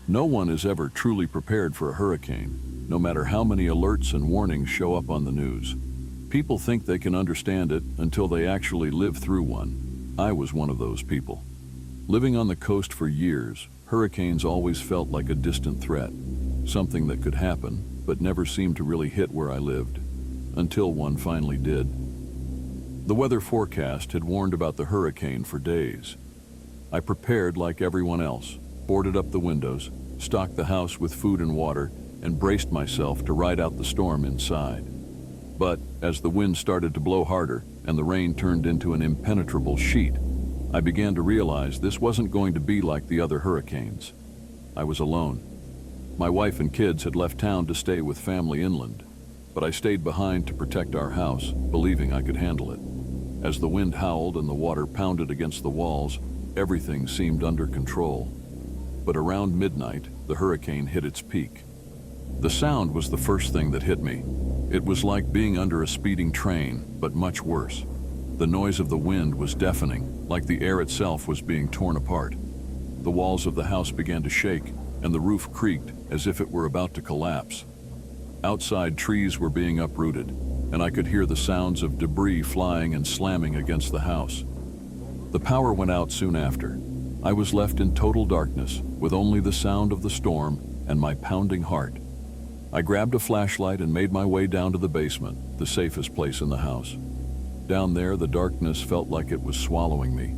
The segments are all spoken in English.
No one is ever truly prepared for a hurricane, no matter how many alerts and warnings show up on the news. People think they can understand it until they actually live through one. I was one of those people. Living on the coast for years, hurricanes always felt like a distant threat, something that could happen, but never seemed to really hit where I lived, until one finally did. The weather forecast had warned about the hurricane for days. I prepared like everyone else, boarded up the windows, stocked the house with food and water, and braced myself to ride out the storm inside. But as the wind started to blow harder and the rain turned into an impenetrable sheet, I began to realize this wasn't going to be like the other hurricanes. I was alone. My wife and kids had left town to stay with family inland, but I stayed behind to protect our house, believing I could handle it. As the wind howled and the water pounded against the walls, everything seemed under control. But around midnight, the hurricane hit its peak. The sound was the first thing that hit me. It was like being under a speeding train, but much worse. The noise of the wind was deafening, like the air itself was being torn apart. The walls of the house began to shake, and the roof creaked as if it were about to collapse. Outside, trees were being uprooted, and I could hear the sounds of debris flying and slamming against the house. The power went out soon after. I was left in total darkness, with only the sound of the storm and my pounding heart. I grabbed a flashlight and made my way down to the basement, the safest place in the house. Down there, the darkness felt like it was swallowing me,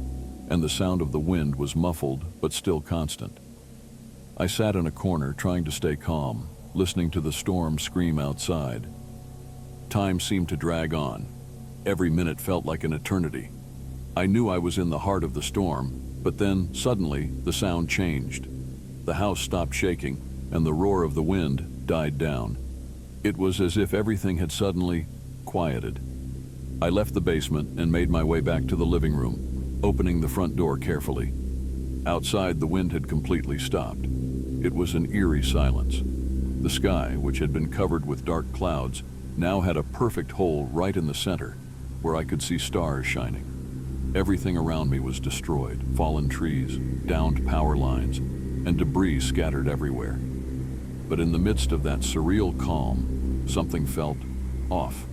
and the sound of the wind was muffled but still constant. I sat in a corner trying to stay calm, listening to the storm scream outside. Time seemed to drag on. Every minute felt like an eternity. I knew I was in the heart of the storm, but then, suddenly, the sound changed. The house stopped shaking, and the roar of the wind died down. It was as if everything had suddenly quieted. I left the basement and made my way back to the living room, opening the front door carefully. Outside, the wind had completely stopped. It was an eerie silence. The sky, which had been covered with dark clouds, now had a perfect hole right in the center, where I could see stars shining. Everything around me was destroyed, fallen trees, downed power lines, and debris scattered everywhere. But in the midst of that surreal calm, something felt off.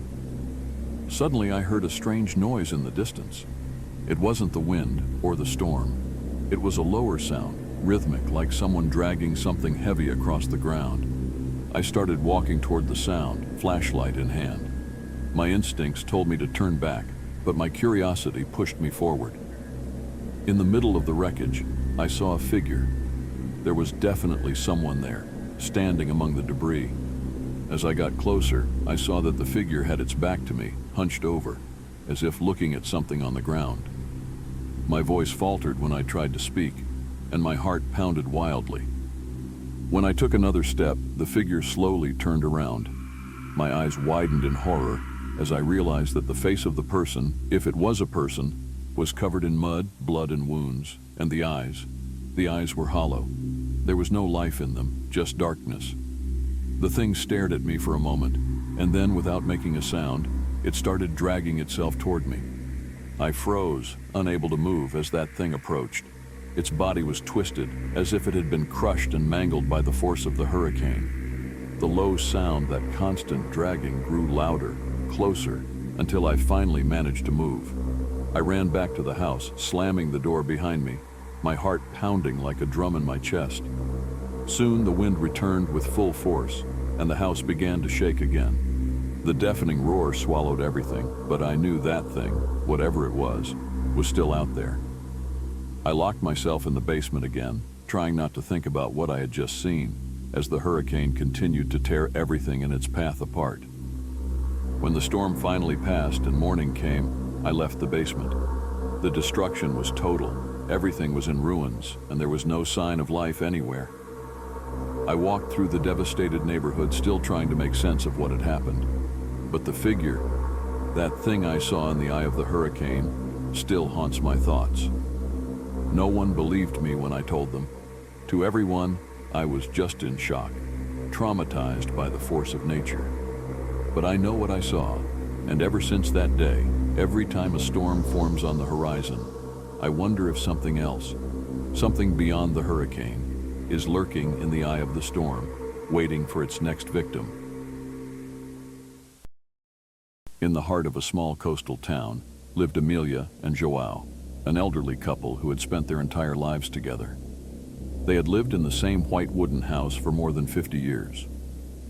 Suddenly, I heard a strange noise in the distance. It wasn't the wind or the storm. It was a lower sound, rhythmic, like someone dragging something heavy across the ground. I started walking toward the sound, flashlight in hand. My instincts told me to turn back, but my curiosity pushed me forward. In the middle of the wreckage, I saw a figure. There was definitely someone there, standing among the debris. As I got closer, I saw that the figure had its back to me, hunched over, as if looking at something on the ground. My voice faltered when I tried to speak, and my heart pounded wildly. When I took another step, the figure slowly turned around. My eyes widened in horror as I realized that the face of the person, if it was a person, was covered in mud, blood, and wounds, and the eyes were hollow. There was no life in them, just darkness. The thing stared at me for a moment, and then, without making a sound, it started dragging itself toward me. I froze, unable to move as that thing approached. Its body was twisted, as if it had been crushed and mangled by the force of the hurricane. The low sound, that constant dragging, grew louder, closer, until I finally managed to move. I ran back to the house, slamming the door behind me, my heart pounding like a drum in my chest. Soon the wind returned with full force, and the house began to shake again. The deafening roar swallowed everything, but I knew that thing, whatever it was still out there. I locked myself in the basement again, trying not to think about what I had just seen, as the hurricane continued to tear everything in its path apart. When the storm finally passed and morning came, I left the basement. The destruction was total. Everything was in ruins, and there was no sign of life anywhere. I walked through the devastated neighborhood, still trying to make sense of what had happened. But the figure, that thing I saw in the eye of the hurricane, still haunts my thoughts. No one believed me when I told them. To everyone, I was just in shock, traumatized by the force of nature. But I know what I saw, and ever since that day, every time a storm forms on the horizon, I wonder if something else, something beyond the hurricane, is lurking in the eye of the storm, waiting for its next victim. In the heart of a small coastal town lived Amelia and Joao, an elderly couple who had spent their entire lives together. They had lived in the same white wooden house for more than 50 years.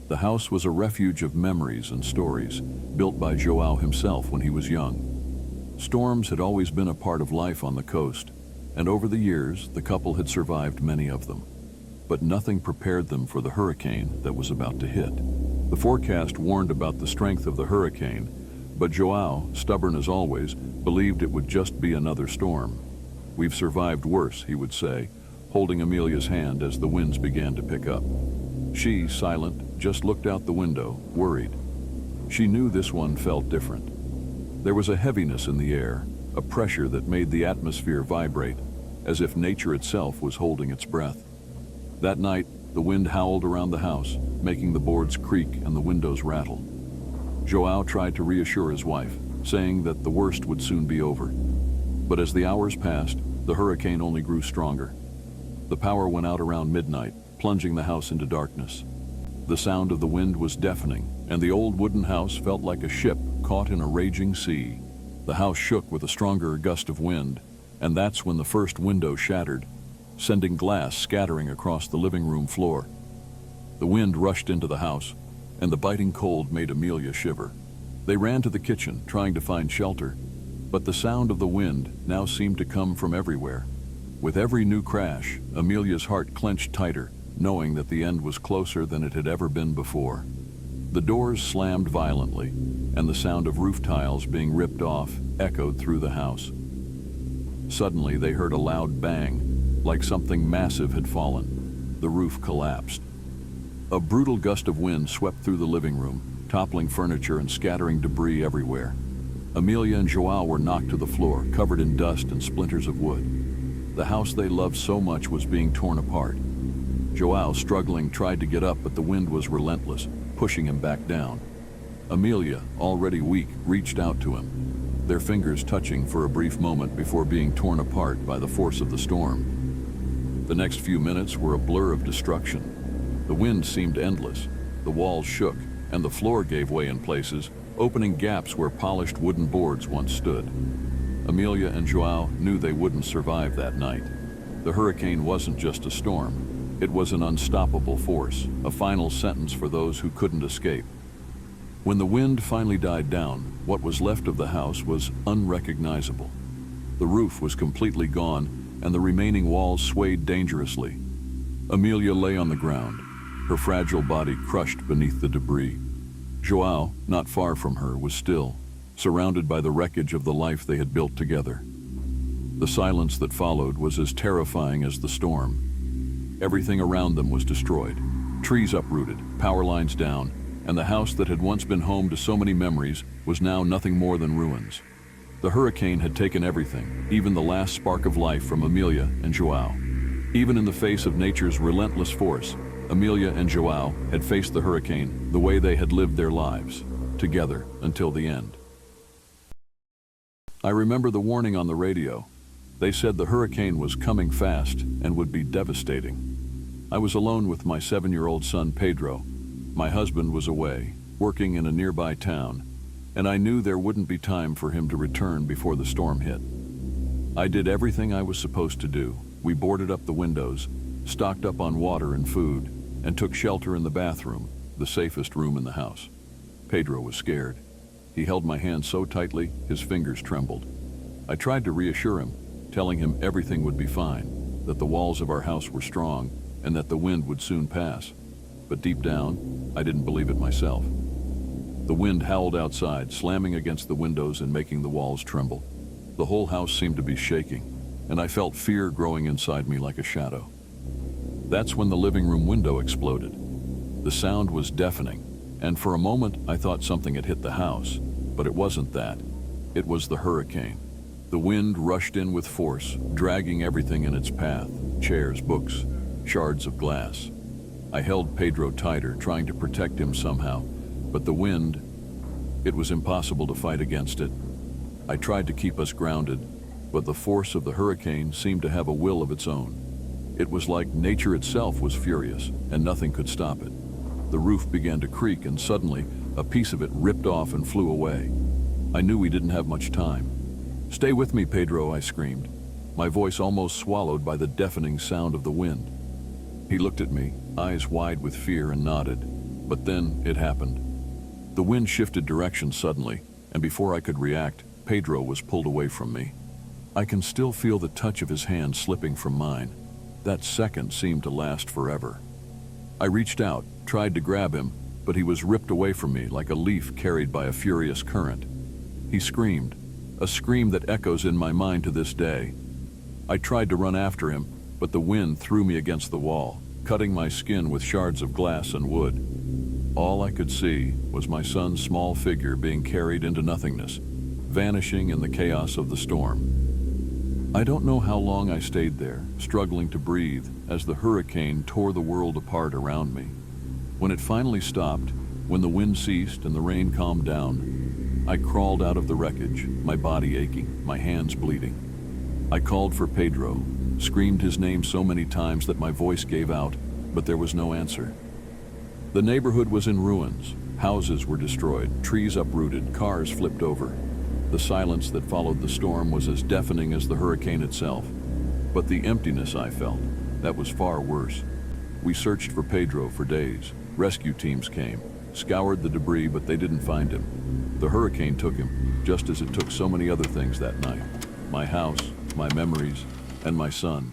The house was a refuge of memories and stories, built by Joao himself when he was young. Storms had always been a part of life on the coast, and over the years, the couple had survived many of them. But nothing prepared them for the hurricane that was about to hit. The forecast warned about the strength of the hurricane, but Joao, stubborn as always, believed it would just be another storm. "We've survived worse," he would say, holding Amelia's hand as the winds began to pick up. She, silent, just looked out the window, worried. She knew this one felt different. There was a heaviness in the air, a pressure that made the atmosphere vibrate, as if nature itself was holding its breath. That night, the wind howled around the house, making the boards creak and the windows rattle. Joao tried to reassure his wife, saying that the worst would soon be over. But as the hours passed, the hurricane only grew stronger. The power went out around midnight, plunging the house into darkness. The sound of the wind was deafening, and the old wooden house felt like a ship caught in a raging sea. The house shook with a stronger gust of wind, and that's when the first window shattered, sending glass scattering across the living room floor. The wind rushed into the house, and the biting cold made Amelia shiver. They ran to the kitchen, trying to find shelter, but the sound of the wind now seemed to come from everywhere. With every new crash, Amelia's heart clenched tighter, knowing that the end was closer than it had ever been before. The doors slammed violently, and the sound of roof tiles being ripped off echoed through the house. Suddenly, they heard a loud bang, like something massive had fallen. The roof collapsed. A brutal gust of wind swept through the living room, toppling furniture and scattering debris everywhere. Amelia and Joao were knocked to the floor, covered in dust and splinters of wood. The house they loved so much was being torn apart. Joao, struggling, tried to get up, but the wind was relentless, pushing him back down. Amelia, already weak, reached out to him, their fingers touching for a brief moment before being torn apart by the force of the storm. The next few minutes were a blur of destruction. The wind seemed endless, the walls shook, and the floor gave way in places, opening gaps where polished wooden boards once stood. Amelia and Joao knew they wouldn't survive that night. The hurricane wasn't just a storm. It was an unstoppable force, a final sentence for those who couldn't escape. When the wind finally died down, what was left of the house was unrecognizable. The roof was completely gone, and the remaining walls swayed dangerously. Amelia lay on the ground, her fragile body crushed beneath the debris. Joao, not far from her, was still, surrounded by the wreckage of the life they had built together. The silence that followed was as terrifying as the storm. Everything around them was destroyed. Trees uprooted, power lines down, and the house that had once been home to so many memories was now nothing more than ruins. The hurricane had taken everything, even the last spark of life from Amelia and Joao. Even in the face of nature's relentless force, Amelia and Joao had faced the hurricane the way they had lived their lives, together until the end. I remember the warning on the radio. They said the hurricane was coming fast and would be devastating. I was alone with my 7-year-old son, Pedro. My husband was away, working in a nearby town, and I knew there wouldn't be time for him to return before the storm hit. I did everything I was supposed to do. We boarded up the windows, stocked up on water and food, and took shelter in the bathroom, the safest room in the house. Pedro was scared. He held my hand so tightly, his fingers trembled. I tried to reassure him, telling him everything would be fine, that the walls of our house were strong, and that the wind would soon pass. But deep down, I didn't believe it myself. The wind howled outside, slamming against the windows and making the walls tremble. The whole house seemed to be shaking, and I felt fear growing inside me like a shadow. That's when the living room window exploded. The sound was deafening, and for a moment I thought something had hit the house, but it wasn't that. It was the hurricane. The wind rushed in with force, dragging everything in its path, chairs, books, shards of glass. I held Pedro tighter, trying to protect him somehow, but the wind, it was impossible to fight against it. I tried to keep us grounded, but the force of the hurricane seemed to have a will of its own. It was like nature itself was furious, and nothing could stop it. The roof began to creak, and suddenly, a piece of it ripped off and flew away. I knew we didn't have much time. "Stay with me, Pedro," I screamed, my voice almost swallowed by the deafening sound of the wind. He looked at me, eyes wide with fear, and nodded. But then it happened. The wind shifted direction suddenly, and before I could react, Pedro was pulled away from me. I can still feel the touch of his hand slipping from mine. That second seemed to last forever. I reached out, tried to grab him, but he was ripped away from me like a leaf carried by a furious current. He screamed, a scream that echoes in my mind to this day. I tried to run after him, but the wind threw me against the wall, cutting my skin with shards of glass and wood. All I could see was my son's small figure being carried into nothingness, vanishing in the chaos of the storm. I don't know how long I stayed there, struggling to breathe as the hurricane tore the world apart around me. When it finally stopped, when the wind ceased and the rain calmed down, I crawled out of the wreckage, my body aching, my hands bleeding. I called for Pedro, screamed his name so many times that my voice gave out, but there was no answer. The neighborhood was in ruins. Houses were destroyed, trees uprooted, cars flipped over. The silence that followed the storm was as deafening as the hurricane itself. But the emptiness I felt, that was far worse. We searched for Pedro for days. Rescue teams came, scoured the debris, but they didn't find him. The hurricane took him, just as it took so many other things that night. My house, my memories, and my son.